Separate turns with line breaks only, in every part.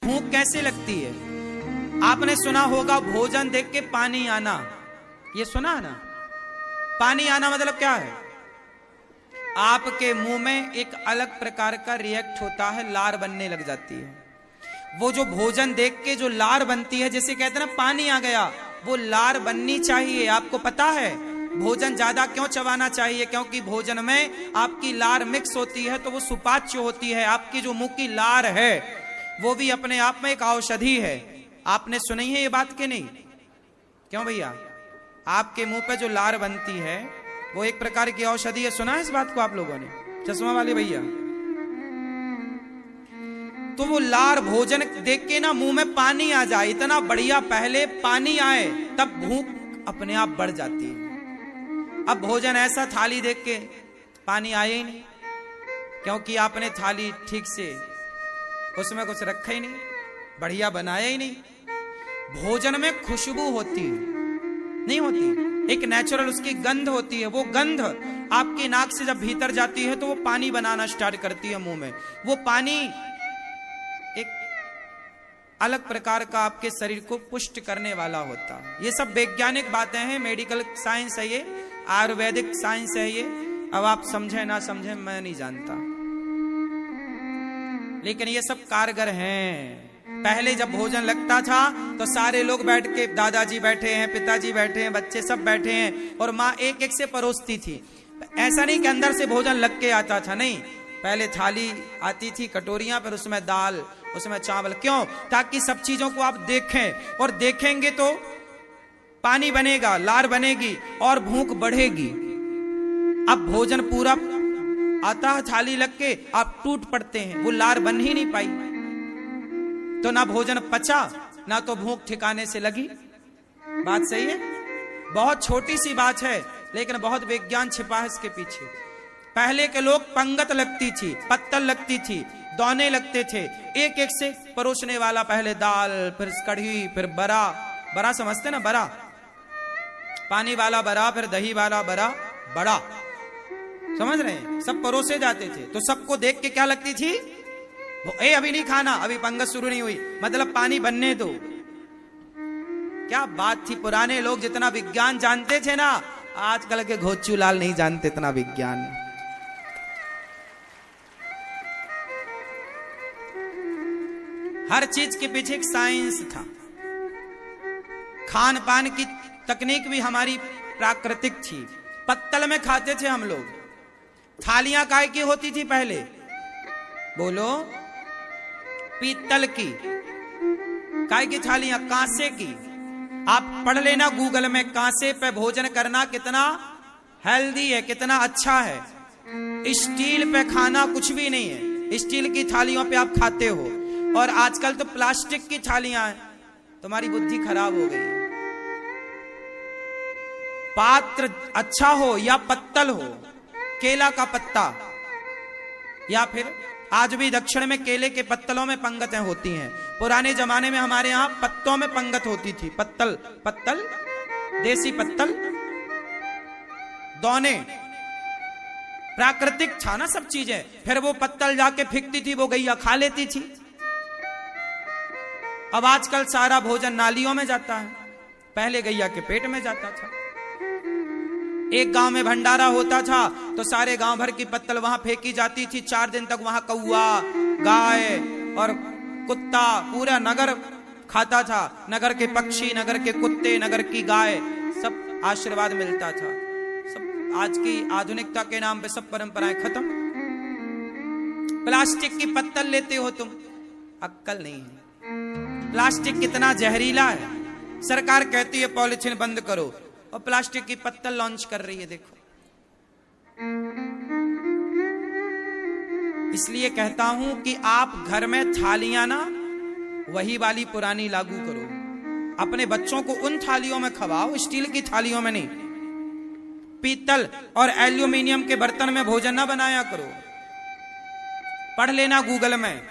भूख कैसे लगती है? आपने सुना होगा भोजन देख के पानी आना, ये सुना है ना? पानी आना मतलब क्या है? आपके मुंह में एक अलग प्रकार का रिएक्ट होता है, लार बनने लग जाती है। वो जो भोजन देख के जो लार बनती है, जैसे कहते हैं ना पानी आ गया, वो लार बननी चाहिए। आपको पता है भोजन ज्यादा क्यों चबाना चाहिए? क्योंकि भोजन में आपकी लार मिक्स होती है तो वो सुपाच्य होती है। आपकी जो मुंह की लार है वो भी अपने आप में एक औषधि है। आपने सुनी है ये बात कि नहीं? क्यों भैया? आपके मुंह पे जो लार बनती है वो एक प्रकार की औषधि है। सुना है इस बात को आप लोगों ने? चश्मा वाले भैया, तो वो लार भोजन देख के ना मुंह में पानी आ जाए, इतना बढ़िया, पहले पानी आए तब भूख अपने आप बढ़ जाती है। अब भोजन ऐसा थाली देख के पानी आए ही नहीं, क्योंकि आपने थाली ठीक से उसमें कुछ रखा ही नहीं, बढ़िया बनाया ही नहीं। भोजन में खुशबू होती नहीं होती, एक नेचुरल उसकी गंध होती है। वो गंध आपकी नाक से जब भीतर जाती है तो वो पानी बनाना स्टार्ट करती है मुंह में। वो पानी एक अलग प्रकार का आपके शरीर को पुष्ट करने वाला होता है। ये सब वैज्ञानिक बातें हैं, मेडिकल साइंस है, ये आयुर्वेदिक साइंस है ये। अब आप समझे ना समझे मैं नहीं जानता, लेकिन ये सब कारगर हैं। पहले जब भोजन लगता था तो सारे लोग बैठ के, दादाजी बैठे हैं, पिताजी बैठे हैं, बच्चे सब बैठे हैं, और माँ एक एक से परोसती थी। ऐसा नहीं कि अंदर से भोजन लग के आता था, नहीं, पहले थाली आती थी, कटोरियां, फिर उसमें दाल, उसमें चावल। क्यों? ताकि सब चीजों को आप देखें, और देखेंगे तो पानी बनेगा, लार बनेगी और भूख बढ़ेगी। अब भोजन पूरा आता है थाली लग के, आप टूट पड़ते हैं, वो लार बन ही नहीं पाई, तो ना भोजन पचा ना तो भूख ठिकाने से लगी। बात सही है? बहुत छोटी सी बात है लेकिन बहुत विज्ञान छिपा है इसके पीछे। पहले के लोग पंगत लगती थी, पत्तल लगती थी, दौने लगते थे, एक एक से परोसने वाला, पहले दाल, फिर कढ़ी, फिर बरा, बरा समझते ना, बरा, पानी वाला बरा, फिर दही वाला बरा, बड़ा, समझ रहे हैं? सब परोसे जाते थे। तो सबको देख के क्या लगती थी? अभी नहीं खाना, अभी पंगत शुरू नहीं हुई, मतलब पानी बनने दो। क्या बात थी! पुराने लोग जितना विज्ञान जानते थे ना, आजकल के घोचू लाल नहीं जानते इतना विज्ञान। हर चीज के पीछे एक साइंस था। खान पान की तकनीक भी हमारी प्राकृतिक थी। पत्तल में खाते थे हम लोग। थालियां काय की होती थी पहले? बोलो, पीतल की। काय की थालियां? कांसे की। आप पढ़ लेना गूगल में, कांसे पे भोजन करना कितना हेल्दी है, कितना अच्छा है। स्टील पे खाना कुछ भी नहीं है। स्टील की थालियों पे आप खाते हो, और आजकल तो प्लास्टिक की थालियां हैं। तुम्हारी बुद्धि खराब हो गई है। पात्र अच्छा हो या पत्तल हो, केला का पत्ता, या फिर आज भी दक्षिण में केले के पत्तलों में पंगतें होती हैं। पुराने जमाने में हमारे यहां पत्तों में पंगत होती थी। पत्तल, पत्तल, देसी पत्तल, दौने, प्राकृतिक था ना सब चीजें। फिर वो पत्तल जाके फेंकती थी, वो गैया खा लेती थी। अब आजकल सारा भोजन नालियों में जाता है, पहले गैया के पेट में जाता था। एक गांव में भंडारा होता था तो सारे गांव भर की पत्तल वहां फेंकी जाती थी। 4 दिन तक वहां कौआ, गाय और कुत्ता, पूरा नगर खाता था। नगर के पक्षी, नगर के कुत्ते, नगर की गाय, सब आशीर्वाद मिलता था। सब आज की आधुनिकता के नाम पे सब परंपराएं खत्म। प्लास्टिक की पत्तल लेते हो तुम, अक्कल नहीं है। प्लास्टिक कितना जहरीला है। सरकार कहती है पॉलिथीन बंद करो, और प्लास्टिक की पत्तल लॉन्च कर रही है। देखो, इसलिए कहता हूं कि आप घर में थालियां ना वही वाली पुरानी लागू करो। अपने बच्चों को उन थालियों में खवाओ, स्टील की थालियों में नहीं। पीतल और एल्यूमिनियम के बर्तन में भोजन ना बनाया करो। पढ़ लेना गूगल में,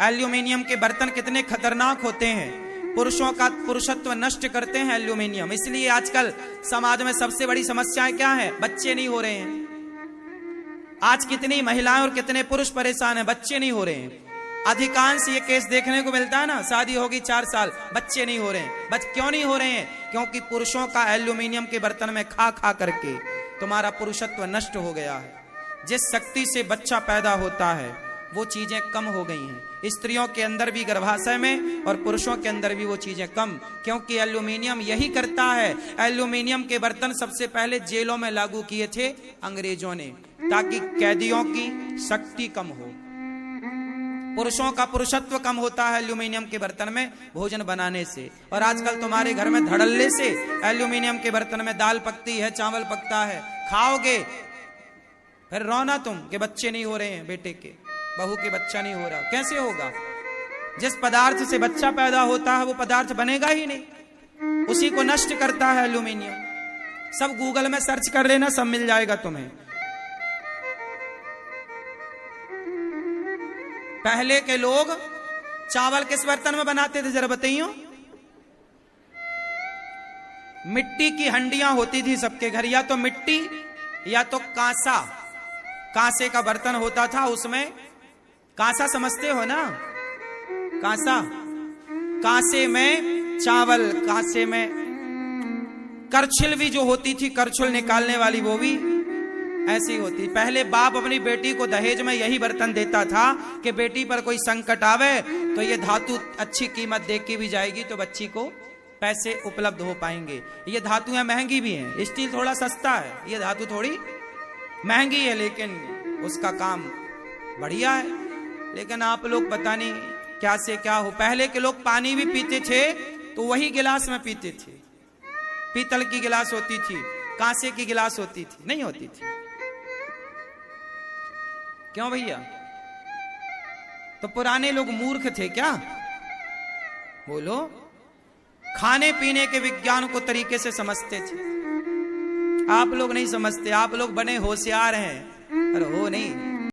एल्यूमिनियम के बर्तन कितने खतरनाक होते हैं। पुरुषों का पुरुषत्व नष्ट करते हैं एल्यूमिनियम। इसलिए आजकल समाज में सबसे बड़ी समस्याएं क्या है? बच्चे नहीं हो रहे हैं। आज कितनी महिलाएं और कितने पुरुष परेशान हैं, बच्चे नहीं हो रहे हैं। अधिकांश ये केस देखने को मिलता है ना, शादी होगी 4 साल, बच्चे नहीं हो रहे हैं। क्यों नहीं हो रहे हैं? क्योंकि पुरुषों का एल्यूमिनियम के बर्तन में खा खा करके तुम्हारा पुरुषत्व नष्ट हो गया है। जिस शक्ति से बच्चा पैदा होता है वो चीजें कम हो गई हैं। स्त्रियों के अंदर भी गर्भाशय में और पुरुषों के अंदर भी वो चीजें कम, क्योंकि एल्यूमिनियम यही करता है। एल्यूमिनियम के बर्तन सबसे पहले जेलों में लागू किए थे अंग्रेजों ने, ताकि कैदियों की शक्ति कम हो। पुरुषों का पुरुषत्व कम होता है एल्यूमिनियम के बर्तन में भोजन बनाने से। और आजकल तुम्हारे घर में धड़ल्ले से एल्यूमिनियम के बर्तन में दाल पकती है, चावल पकता है, खाओगे फिर रोना तुम कि बच्चे नहीं हो रहे हैं, बेटे के बहू के बच्चा नहीं हो रहा। कैसे होगा? जिस पदार्थ से बच्चा पैदा होता है वो पदार्थ बनेगा ही नहीं, उसी को नष्ट करता है एल्यूमिनियम। सब गूगल में सर्च कर लेना, सब मिल जाएगा तुम्हें। पहले के लोग चावल किस बर्तन में बनाते थे जरा बताइयो? मिट्टी की हंडियां होती थी सबके घर, या तो मिट्टी या तो कांसा, कांसे का बर्तन होता था। उसमें कांसा समझते हो ना? कांसा, कांसे में चावल, कांसे में करछिल भी जो होती थी, करछुल निकालने वाली, वो भी ऐसी होती। पहले बाप अपनी बेटी को दहेज में यही बर्तन देता था कि बेटी पर कोई संकट आवे तो ये धातु अच्छी कीमत दे के भी जाएगी तो बच्ची को पैसे उपलब्ध हो पाएंगे। ये धातुएं महंगी भी हैं, स्टील थोड़ा सस्ता है, ये धातु थोड़ी महंगी है, लेकिन उसका काम बढ़िया है। लेकिन आप लोग पता नहीं क्या से क्या हो। पहले के लोग पानी भी पीते थे तो वही गिलास में पीते थे। पीतल की गिलास होती थी, कांसे की गिलास होती थी, नहीं होती थी। क्यों भैया? तो पुराने लोग मूर्ख थे क्या? बोलो। खाने पीने के विज्ञान को तरीके से समझते थे। आप लोग नहीं समझते, आप लोग बने होशियार हैं, पर हो नहीं।